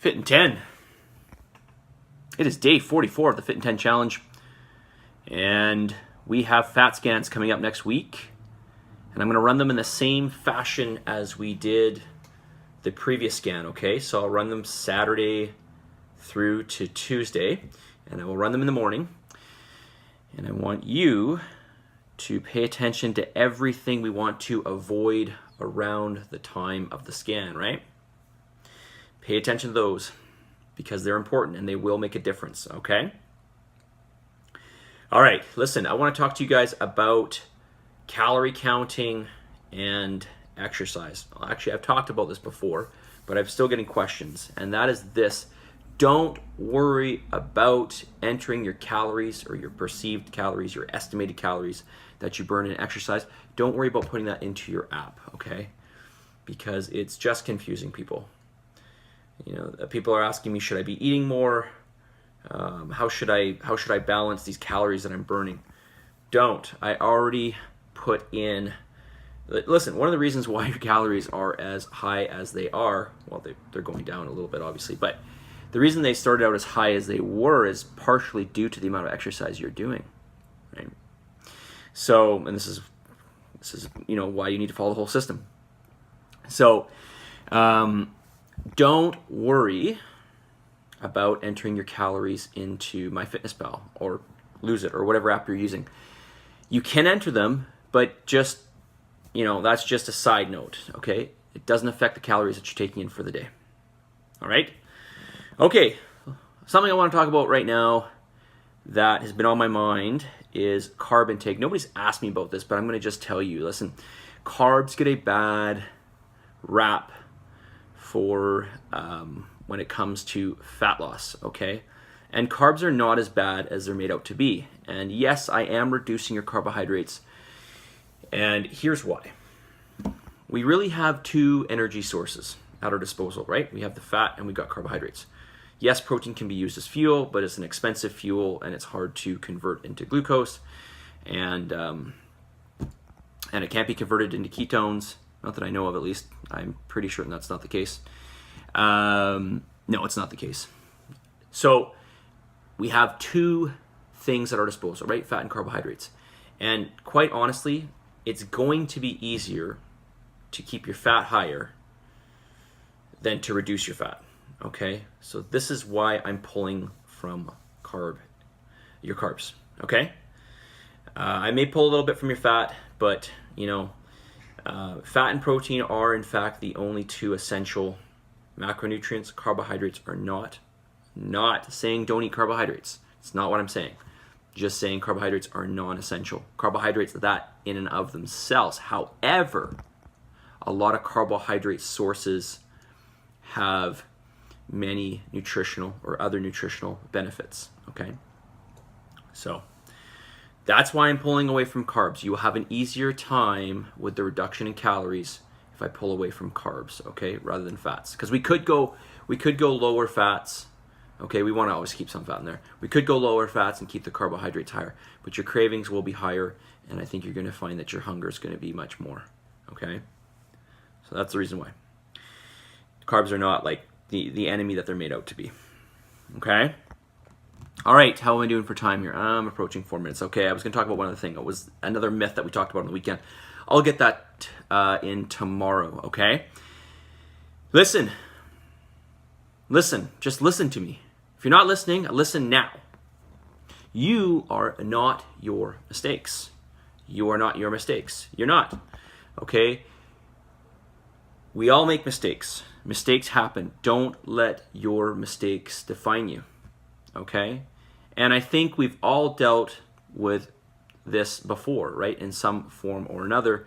Fit in 10. It is day 44 of the Fit in 10 challenge. And we have fat scans coming up next week. And I'm going to run them in the same fashion as we did the previous scan, okay? So I'll run them Saturday through to Tuesday. And I will run them in the morning. And I want you to pay attention to everything we want to avoid around the time of the scan, right? Pay attention to those because they're important and they will make a difference, okay? All right, listen, I want to talk to you guys about calorie counting and exercise. Actually, I've talked about this before, but I'm still getting questions, and that is this. Don't worry about entering your calories or your perceived calories, your estimated calories that you burn in exercise. Don't worry about putting that into your app, okay? Because it's just confusing people. You know, people are asking me, should I be eating more? How should I balance these calories that I'm burning? Don't. I already put in. Listen, one of the reasons why your calories are as high as they are, well, they're going down a little bit, obviously, but the reason they started out as high as they were is partially due to the amount of exercise you're doing, right? So, and this is why you need to follow the whole system. So, don't worry about entering your calories into MyFitnessPal or Lose It or whatever app you're using. You can enter them, but just, that's just a side note, okay? It doesn't affect the calories that you're taking in for the day. All right? Okay, something I want to talk about right now that has been on my mind is carb intake. Nobody's asked me about this, but I'm going to just tell you. Listen, carbs get a bad rap for when it comes to fat loss, okay? And carbs are not as bad as they're made out to be. And yes, I am reducing your carbohydrates. And here's why. We really have two energy sources at our disposal, right? We have the fat and we've got carbohydrates. Yes, protein can be used as fuel, but it's an expensive fuel and it's hard to convert into glucose. And it can't be converted into ketones. Not that I know of, at least. I'm pretty certain that's not the case. No, it's not the case. So we have two things at our disposal, right? Fat and carbohydrates. And quite honestly, it's going to be easier to keep your fat higher than to reduce your fat, okay? So this is why I'm pulling from your carbs, okay? I may pull a little bit from your fat, but, fat and protein are, in fact, the only two essential macronutrients. Carbohydrates are not. Not saying don't eat carbohydrates. It's not what I'm saying. Just saying carbohydrates are non-essential. Carbohydrates, that in and of themselves. However, a lot of carbohydrate sources have many nutritional or other nutritional benefits, okay? So that's why I'm pulling away from carbs. You will have an easier time with the reduction in calories if I pull away from carbs, okay, rather than fats. Because we could go lower fats, okay? We want to always keep some fat in there. We could go lower fats and keep the carbohydrates higher, but your cravings will be higher, and I think you're going to find that your hunger is going to be much more, okay? So that's the reason why. Carbs are not like the enemy that they're made out to be, okay? All right, how am I doing for time here? I'm approaching 4 minutes. Okay, I was going to talk about one other thing. It was another myth that we talked about on the weekend. I'll get that in tomorrow, okay? Listen, just listen to me. If you're not listening, listen now. You are not your mistakes. You are not your mistakes. You're not, okay? We all make mistakes. Mistakes happen. Don't let your mistakes define you, okay? And I think we've all dealt with this before, right? In some form or another.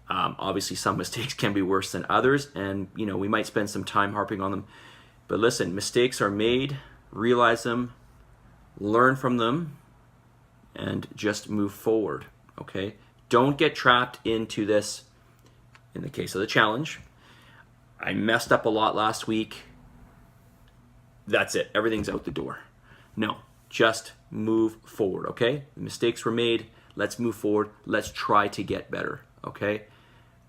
Obviously, some mistakes can be worse than others, and we might spend some time harping on them. But listen, mistakes are made. Realize them, learn from them, and just move forward, okay? Don't get trapped into this. In the case of the challenge, I messed up a lot last week. That's it. Everything's out the door. No, just move forward, okay? The mistakes were made. Let's move forward. Let's try to get better, okay?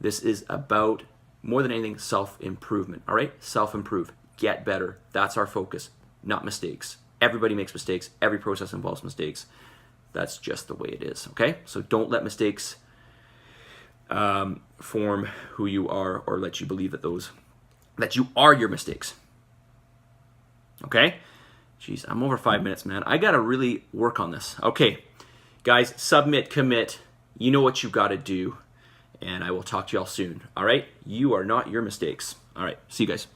This is about, more than anything, self-improvement, all right? Self-improve. get better. That's our focus, not mistakes. Everybody makes mistakes. Every process involves mistakes. That's just the way it is, okay? So don't let mistakes form who you are, or let you believe that you are your mistakes. Okay? Jeez, I'm over 5 minutes, man. I gotta really work on this. Okay, guys, submit, commit. You know what you gotta do, and I will talk to y'all soon. All right? You are not your mistakes. All right, see you guys.